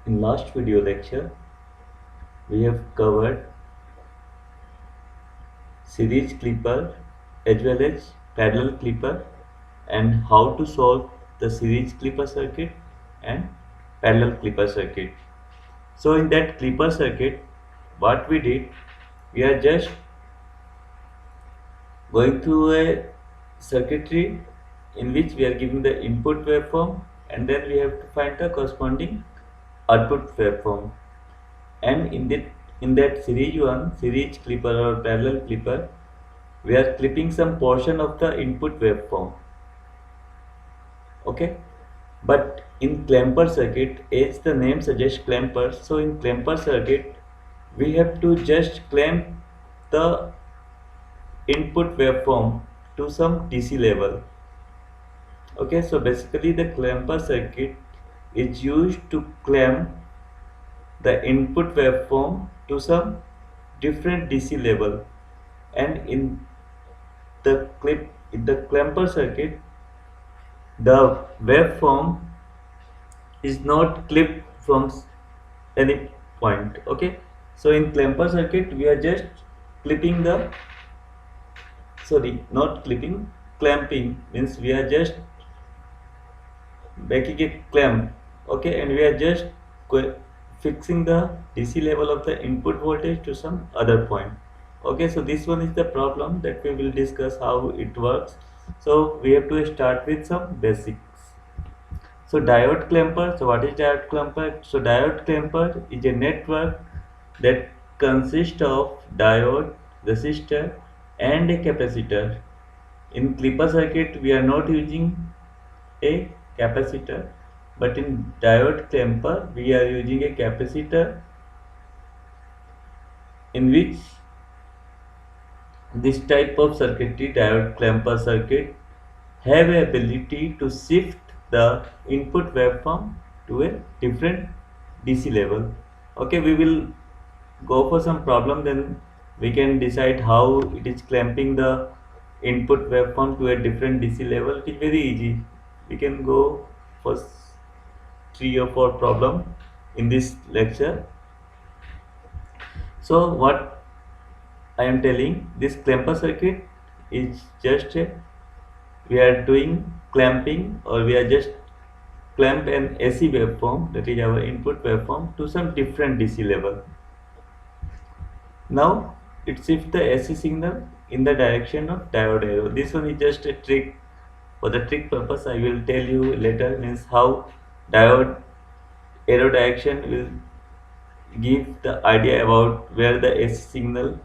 In last video lecture, we have covered series clipper as well as parallel clipper and how to solve the series clipper circuit and parallel clipper circuit. So in that clipper circuit, what we did, we are just going through a circuitry in which we are giving the input waveform and then we have to find the corresponding output waveform. And in that series one, series clipper or parallel clipper, we are clipping some portion of the input waveform. Okay, but in clamper circuit, as the name suggests, clamper, so in clamper circuit we have to just clamp the input waveform to some DC level. Okay, so basically the clamper circuit is used to clamp the input waveform to some different DC level, and in the clamper circuit the waveform is not clipped from any point. Okay, so in clamper circuit we are just clipping the sorry not clipping, clamping means we are just making a clamp. Okay, and we are just fixing the DC level of the input voltage to some other point. Okay, so this one is the problem that we will discuss how it works. So we have to start with some basics. So diode clamper, so what is diode clamper? So diode clamper is a network that consists of diode, resistor and a capacitor. In clipper circuit we are not using a capacitor, but in diode clamper we are using a capacitor in which this type of circuitry, diode clamper circuit, have a ability to shift the input waveform to a different DC level. Okay, we will go for some problem, then we can decide how it is clamping the input waveform to a different DC level. It is very easy. We can go for 3 or 4 problem in this lecture. So what I am telling, this clamper circuit is just a, we are doing clamping, or we are just clamp an AC waveform, that is our input waveform, to some different DC level. Now it shifts the AC signal in the direction of diode arrow. This one is just a trick. For the trick purpose I will tell you later, means how diode arrow direction will give the idea about where the AC signal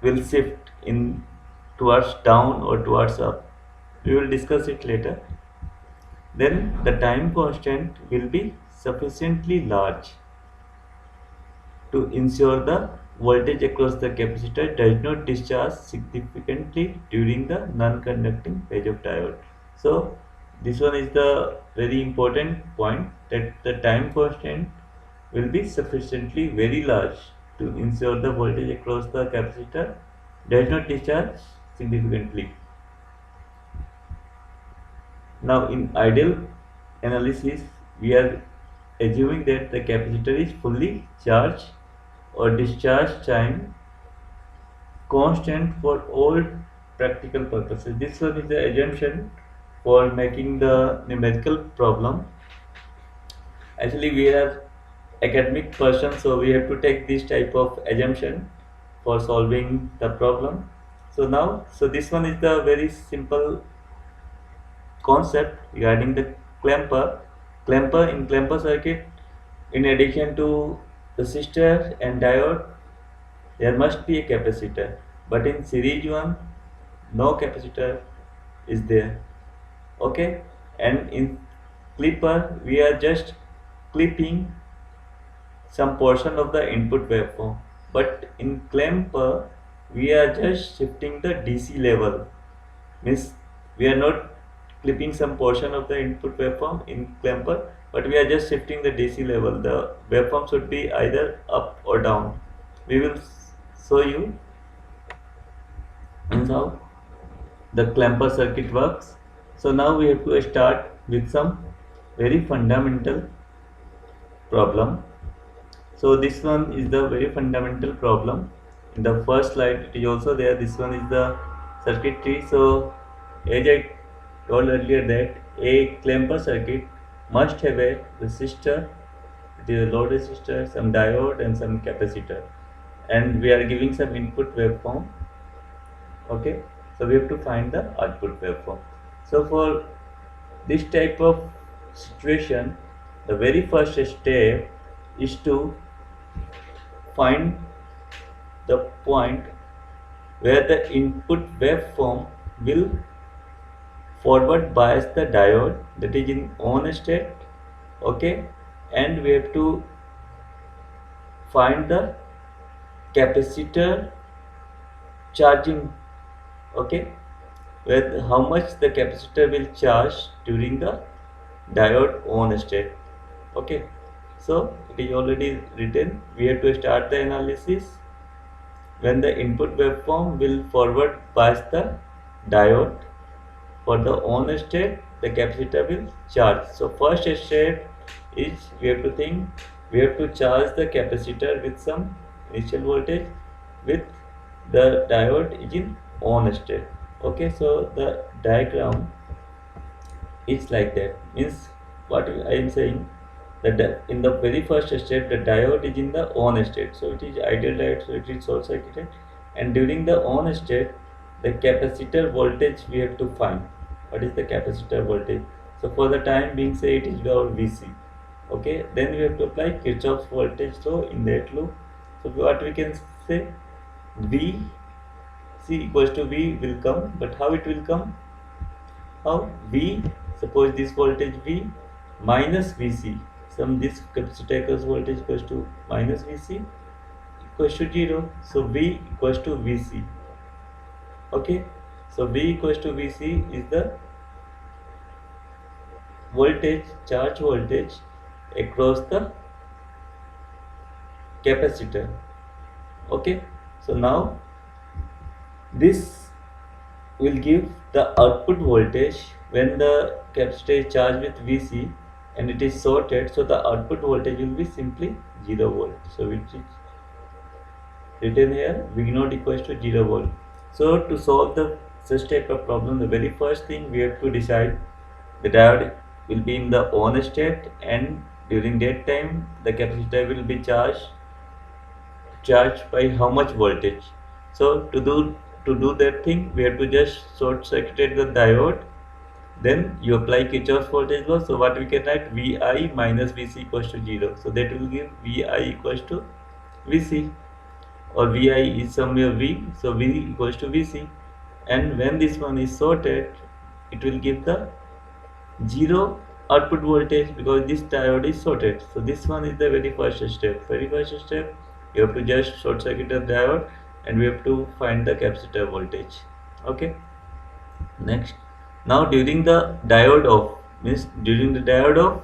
will shift in towards down or towards up. We will discuss it later. Then the time constant will be sufficiently large to ensure the voltage across the capacitor does not discharge significantly during the non-conducting phase of diode. So this one is the very important point, that the time constant will be sufficiently very large to ensure the voltage across the capacitor does not discharge significantly. Now in ideal analysis we are assuming that the capacitor is fully charged or discharge time constant for all practical purposes. This one is the assumption for making the numerical problem. Actually we are academic person, so we have to take this type of assumption for solving the problem. So now, so this one is the very simple concept regarding the clamper. Clamper, in clamper circuit, in addition to resistor and diode, there must be a capacitor, but in series one no capacitor is there. Okay, and in clipper we are just clipping some portion of the input waveform, but in clamper we are just shifting the DC level, means we are not clipping some portion of the input waveform in clamper, but we are just shifting the DC level. The waveform should be either up or down. We will show you how the clamper circuit works. So now we have to start with some very fundamental problem. So this one is the very fundamental problem. In the first slide it is also there. This one is the circuitry. So as I told earlier that a clamper circuit must have a resistor, it is a load resistor, some diode and some capacitor, and we are giving some input waveform. Okay, so we have to find the output waveform. So for this type of situation, the very first step is to find the point where the input waveform will forward bias the diode, that is in on state. Okay, and we have to find the capacitor charging. Okay, with how much the capacitor will charge during the diode on state. Okay, so it is already written. We have to start the analysis when the input waveform will forward bias the diode. For the on state, the capacitor will charge. So first step is we have to think, we have to charge the capacitor with some initial voltage with the diode is in on state. Okay, so the diagram is like that. Means what I am saying, that in the very first step the diode is in the on state, so it is ideal diode, so it is short circuited, and during the on state the capacitor voltage we have to find. What is the capacitor voltage? So for the time being, say it is our VC. Okay, then we have to apply Kirchhoff's voltage law in that loop. So what we can say, V C equals to V will come, but how it will come? How? V, suppose this voltage V minus Vc, some this capacitor's voltage equals to minus Vc equals to 0. So V equals to Vc. Okay, so V equals to Vc is the voltage, charge voltage across the capacitor. Okay, so now this will give the output voltage when the capacitor is charged with Vc and it is sorted, so the output voltage will be simply 0 volt. So which is written here, V naught equals to 0 volt. So to solve the such type of problem, the very first thing we have to decide, the diode will be in the on state, and during that time the capacitor will be charged by how much voltage. So to do that thing, we have to just short circuit the diode, then you apply Kirchhoff's voltage law. So what we can write, Vi minus Vc equals to 0. So that will give Vi equals to Vc, or Vi is somewhere V, so V equals to Vc, and when this one is sorted, it will give the 0 output voltage because this diode is sorted. So this one is the very first step. Very first step, you have to just short circuit the diode and we have to find the capacitor voltage. Okay, next, now during the diode off, means during the diode off,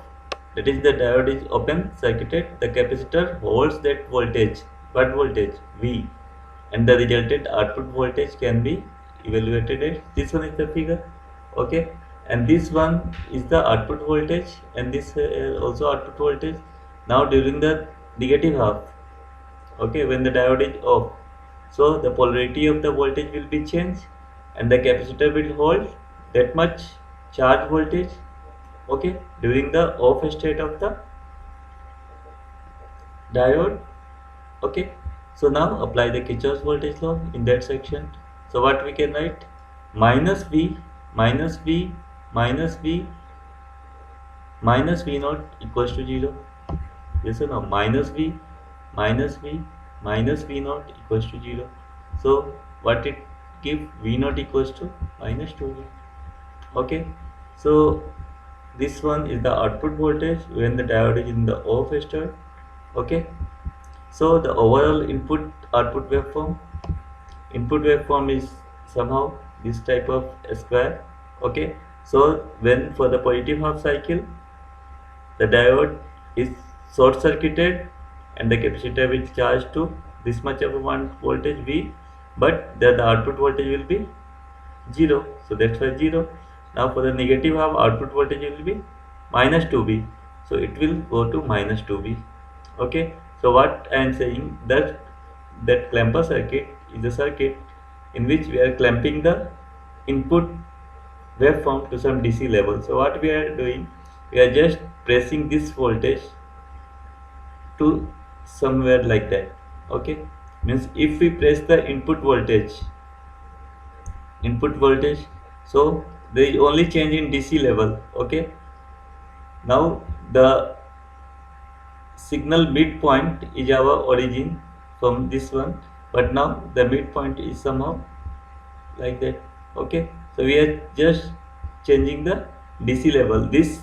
that is the diode is open circuited, the capacitor holds that voltage. What voltage? V, and the resultant output voltage can be evaluated at this one is the figure. Okay, and this one is the output voltage, and this also output voltage. Now during the negative half, okay, when the diode is off, so the polarity of the voltage will be changed and the capacitor will hold that much charge voltage. Okay, during the off state of the diode. Okay, so now apply the Kirchhoff's voltage law in that section. So what we can write, minus V minus V minus V minus V naught equals to 0. Yes or no? Minus V minus V minus V naught equals to 0. So what it give, V naught equals to minus 2V. Okay, so this one is the output voltage when the diode is in the off state. Okay, so the overall input output waveform is somehow this type of square. Okay, so when for the positive half cycle, the diode is short circuited and the capacitor will charge to this much of one voltage V, but the output voltage will be 0, so that's why 0. Now for the negative half, output voltage will be minus 2V. so it will go to minus 2V. Okay, so what I am saying, that clamper circuit is a circuit in which we are clamping the input waveform to some DC level. So what we are doing, we are just pressing this voltage to somewhere like that. Okay, means if we press the input voltage, so there is only change in DC level. Okay, now the signal midpoint is our origin from this one, but now the midpoint is somehow like that. Okay, so we are just changing the DC level, this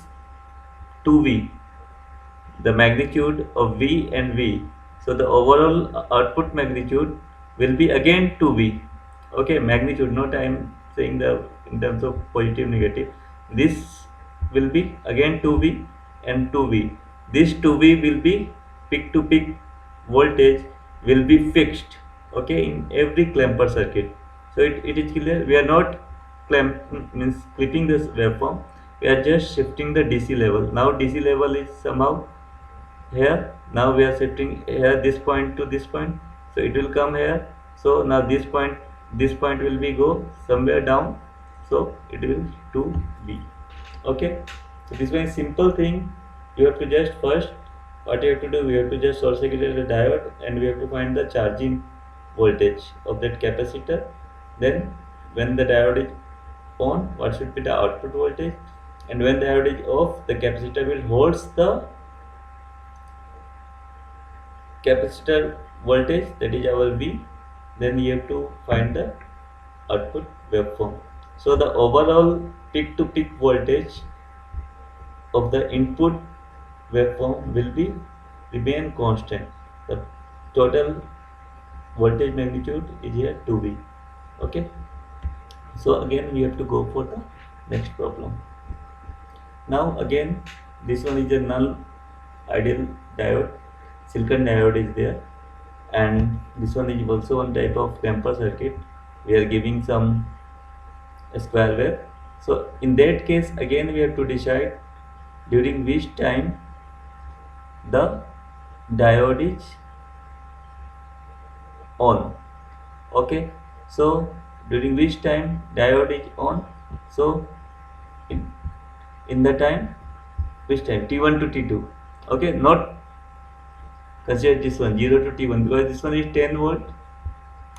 2V, the magnitude of V and V. So the overall output magnitude will be again 2V. Okay, magnitude, not I am saying the in terms of positive negative. This will be again 2V and 2V. This 2V will be peak to peak voltage will be fixed. Okay, in every clamper circuit. So it is clear. We are not means clipping this waveform. We are just shifting the DC level. Now DC level is somehow here. Now we are shifting here this point to this point, so it will come here. So now this point will be go somewhere down, so it will to B. Okay, so this one is simple thing. You have to just first, what you have to do, we have to just short circuit the diode and we have to find the charging voltage of that capacitor. Then when the diode is on, what should be the output voltage, and when the diode is off, the capacitor will holds the capacitor voltage, that is our V. Then you have to find the output waveform. So the overall peak to peak voltage of the input waveform will be remain constant. The total voltage magnitude is here 2V. Okay, so again we have to go for the next problem. Now again this one is a null ideal diode, silicon diode is there, and this one is also one type of clamper circuit. We are giving some square wave. So in that case again we have to decide during which time the diode is on. Okay, so during which time diode is on, so in the time, which time, T1 to T2. Okay, not consider this one 0 to T1 because this one is 10 volt,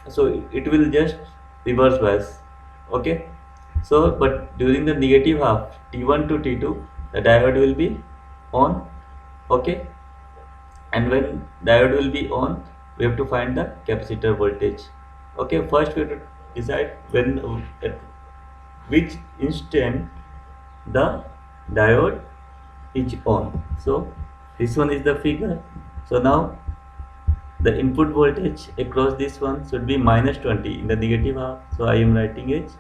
so it will just reverse bias. Okay, so but during the negative half T1 to T2, the diode will be on. Okay, and when diode will be on, we have to find the capacitor voltage. Okay, first we have to decide when at which instant the diode is on. So this one is the figure. So now the input voltage across this one should be minus 20 in the negative half, so I am writing it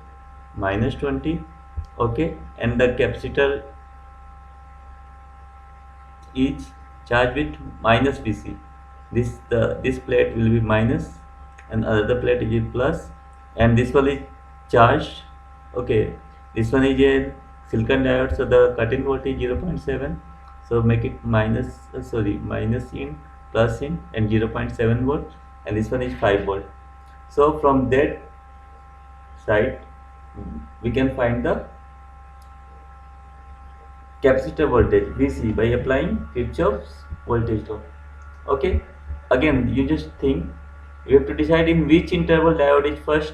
minus 20. Okay, and the capacitor is charged with minus Vc. This plate will be minus and other plate is plus, and this one is charged. Okay, this one is a silicon diode, so the cut-in voltage 0.7, so make it minus minus in, plus in, and 0.7 volt, and this one is 5 volt. So from that side we can find the capacitor voltage Vc by applying Kirchhoff's voltage law. Okay, again you just think, you have to decide in which interval diode is first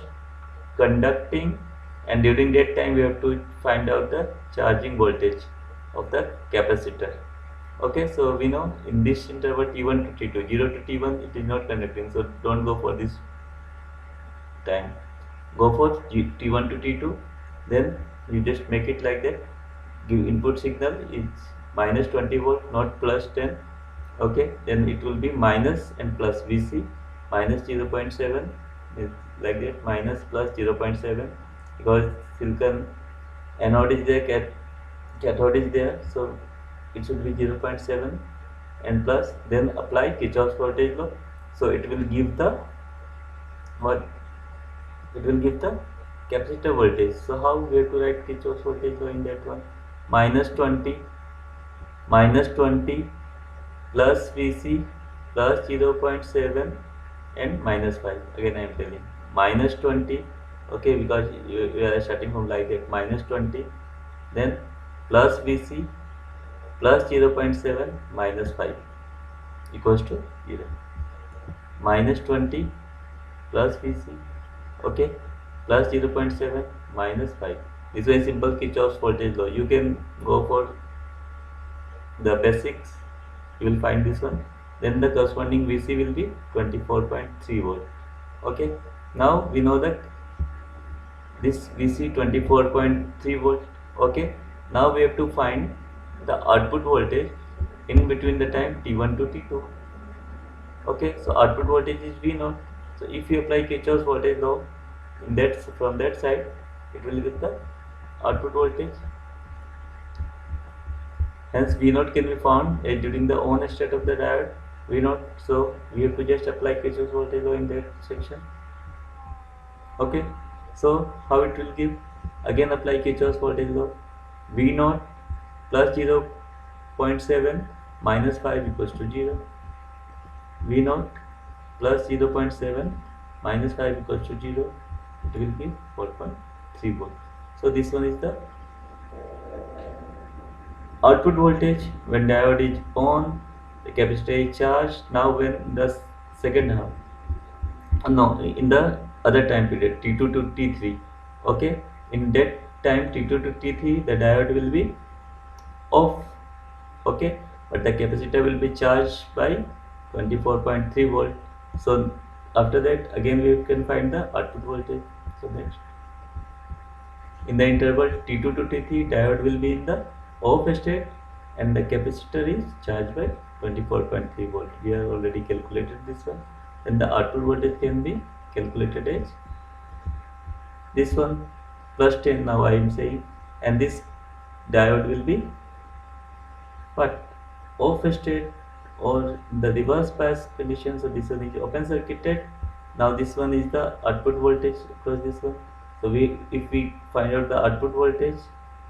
conducting, and during that time we have to find out the charging voltage of the capacitor. Okay, so we know in this interval T1 to T2, 0 to T1 it is not conducting, so don't go for this time, go for T1 to T2. Then you just make it like that, give input signal is minus 20 volt, not plus 10. Okay, then it will be minus and plus Vc, minus 0.7 is like that, minus plus 0.7, because silicon anode is there, cathode is there, so it should be 0.7 and plus, then apply Kirchhoff's voltage law. So it will give the what, it will give the capacitor voltage. So how we have to write Kirchhoff's voltage law in that one, minus 20 minus 20 plus Vc plus 0.7 and minus 5. Again I am telling minus 20, okay, because you are starting from like that, minus 20, then plus Vc plus 0.7 minus 5 equals to 0. Minus 20 plus Vc, okay, plus 0.7 minus 5. This is a simple Kirchhoff's voltage law. You can go for the basics, you will find this one. Then the corresponding Vc will be 24.3 volt. Okay, now we know that this Vc 24.3 volt. Okay, now we have to find the output voltage in between the time t1 to t2. Okay, so output voltage is V0. So if you apply Kirchhoff's voltage law in that, from that side, it will give the output voltage. Hence V0 can be found during the on state of the diode V0. So we have to just apply Kirchhoff's voltage law in that section. Okay, so how it will give? Again apply Kirchhoff's voltage law. V0 plus 0.7 minus 5 equals to 0. V0 plus 0.7 minus 5 equals to 0. It will be 4.3 volt. So this one is the output voltage when diode is on, the capacitor is charged. Now when the second half, no, in the other time period t2 to t3, okay, in that time t2 to t3 the diode will be off, okay, but the capacitor will be charged by 24.3 volt. So after that again we can find the output voltage. So next, in the interval t2 to t3 diode will be in the off state and the capacitor is charged by 24.3 volt. We have already calculated this one. Then the output voltage can be calculated as this one plus 10. Now I am saying, and this diode will be what, off state or the reverse bias condition. So this one is open circuited. Now this one is the output voltage across this one. So if we find out the output voltage,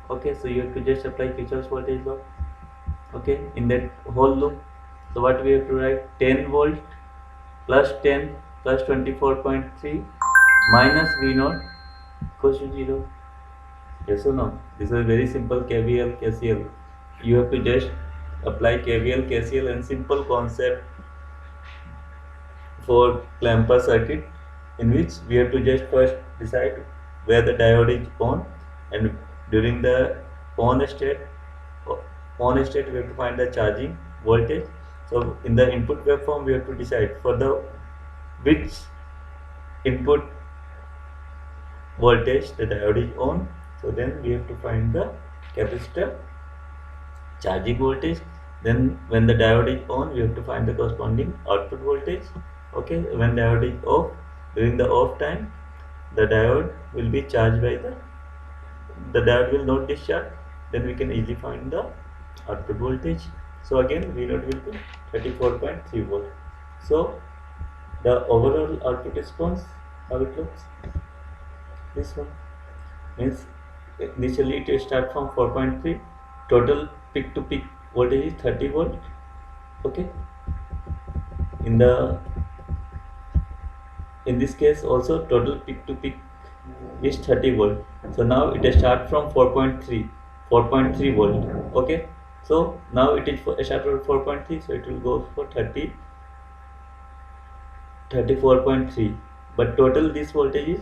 okay, so you have to just apply Kirchhoff's voltage law, okay, in that whole loop. So what we have to write, 10 volt plus 10 plus 24.3 minus V0 equals to 0. Yes or no? This is very simple KVL, KCL. You have to just apply KVL, KCL and simple concept for clamper circuit, in which we have to just first decide where the diode is on, and during the on state we have to find the charging voltage. So in the input waveform we have to decide for the which input voltage the diode is on. So then we have to find the capacitor charging voltage. Then when the diode is on we have to find the corresponding output voltage. Okay, when diode is off, during the off time the diode will be charged by the diode will not discharge, then we can easily find the output voltage. So again V0 will be 34.3 volt. So the overall output response, how it looks, this one means initially it will start from 4.3, total peak to peak voltage is 30 volt. Okay, in this case also total peak to peak is 30 volt. So now it has start from 4.3 volt. Okay, so now it is start from 4.3, so it will go for 34.3, but total this voltage is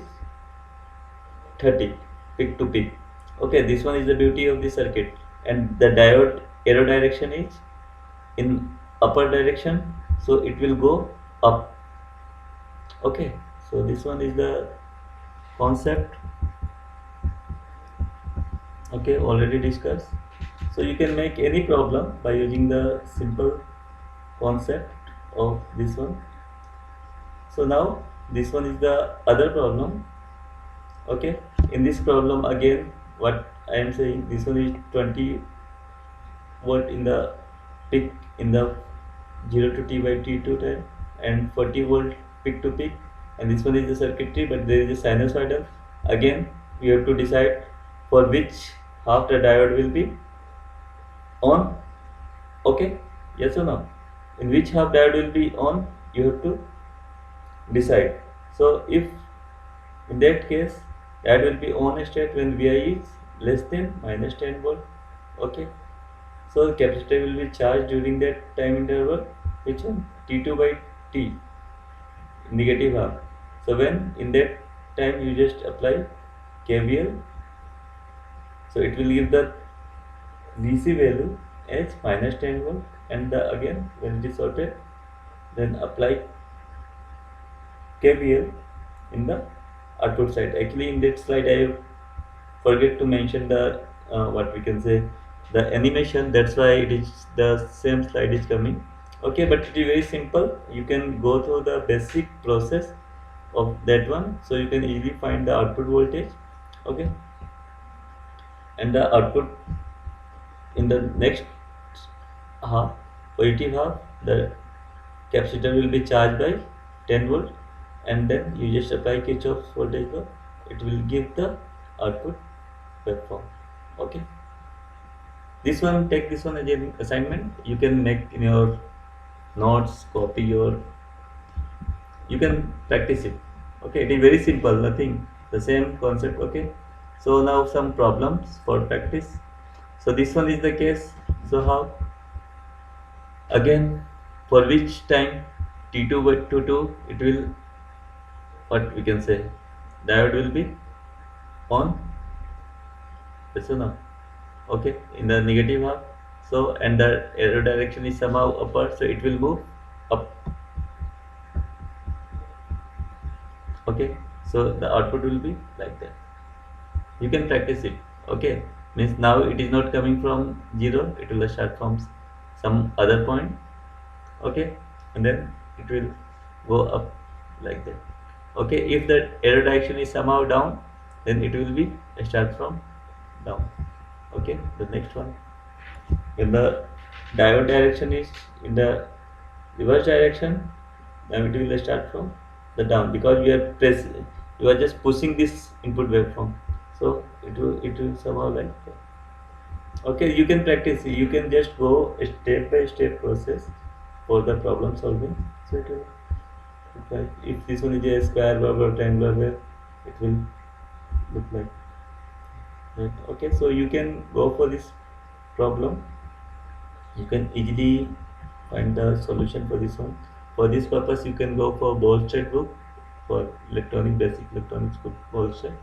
30 peak to peak. Okay, this one is the beauty of this circuit, and the diode arrow direction is in upper direction, so it will go up. Okay, so this one is the concept, okay, already discussed. So you can make any problem by using the simple concept of this one. So now this one is the other problem. Okay, in this problem again what I am saying, this one is 20 volt in the peak in the 0 to t by t2 time, and 40 volt peak to peak, and this one is the circuitry, but there is a sinusoidal. Again we have to decide for which half the diode will be on. Okay, yes or no? In which half diode will be on, you have to decide. So if in that case that will be on state when Vi is less than minus 10 volt. Okay, so the capacitor will be charged during that time interval, which one, T2 by T, negative half. So when in that time you just apply KVL, so it will give the DC value as minus 10 volt, and again when it is sorted, then apply KVL in the output side. Actually in that slide I forget to mention the what we can say, the animation, that's why it is the same slide is coming. Okay, but it is very simple, you can go through the basic process of that one, so you can easily find the output voltage. Okay, and the output in the next half, positive half, the capacitor will be charged by 10 volt, and then you just apply Kirchhoff's voltage law, it will give the output waveform. Okay, this one, take this one as an assignment, you can make in your notes, copy your, you can practice it. Okay, it is very simple, nothing, the same concept. Okay, so now some problems for practice. So this one is the case. So how, again, for which time T2 by 2 it will, what we can say, diode will be on, yes or no? Okay, in the negative half. So and the arrow direction is somehow upward, so it will move up. Okay, so the output will be like that, you can practice it. Okay, means now it is not coming from 0, it will start from some other point. Okay, and then it will go up like that. Okay, if the arrow direction is somehow down, then it will be start from down. Okay, the next one, when the diode direction is in the reverse direction, then it will start from the down, because you are just pushing this input waveform, so it will somehow like that. Okay, you can practice, you can just go step by step process for the problem solving. So it will look like, if this one is a square wave or triangular wave, it will look like that. Okay, so you can go for this problem, you can easily find the solution for this one. For this purpose you can go for Bolstead book, for electronic, basic electronics book, Bolstead.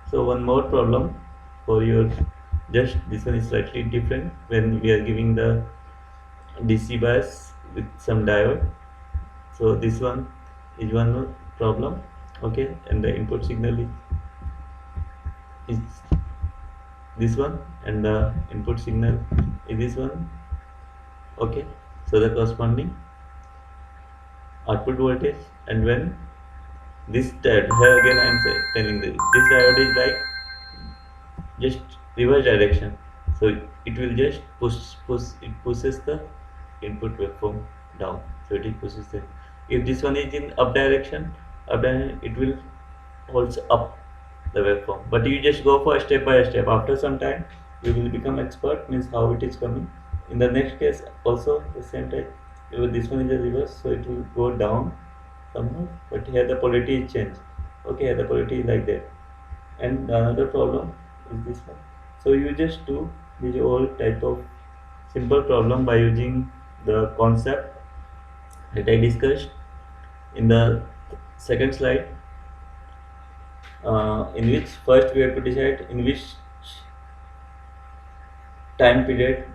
So one more problem for your, just this one is slightly different, when we are giving the DC bias with some diode. So this one is one more problem. Okay, and the input signal is this one, and the input signal is this one. Okay, so the corresponding output voltage, and when this diode, here again I am telling this diode is like just reverse direction, so it will just push, it pushes the input waveform down, so it pushes the, if this one is in up direction, it will holds up the waveform, but you just go for step by step. After some time you will become expert, means how it is coming. In the next case also the same type, this one is a reverse, so it will go down somehow, but here the polarity is changed. Okay, here the polarity is like that. And another problem is this one. So you just do this whole type of simple problem by using the concept that I discussed in the second slide, in which first we have to decide in which time period,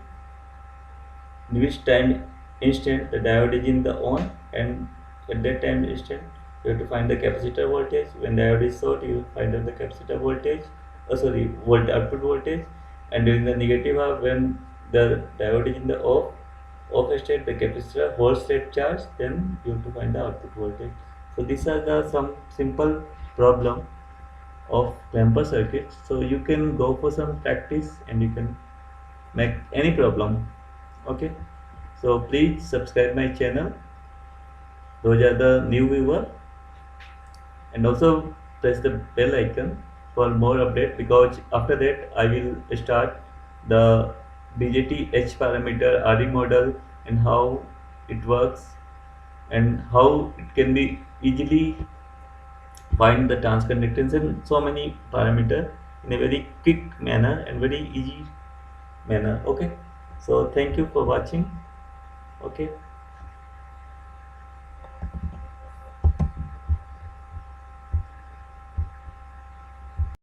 in which time instant the diode is in the on, and at that time instant you have to find the capacitor voltage. When diode is short, you find out the capacitor voltage, output voltage. And during the negative half, when the diode is in the off state, the capacitor holds state charge, then you have to find the output voltage. So these are the some simple problem of damper circuits. So you can go for some practice and you can make any problem. Okay, so please subscribe my channel, those are the new viewer, and also press the bell icon for more update, because after that I will start the BJT H parameter, RE model, and how it works, and how it can be easily find the transconductance and so many parameter in a very quick manner and very easy manner. Okay, so thank you for watching. Okay.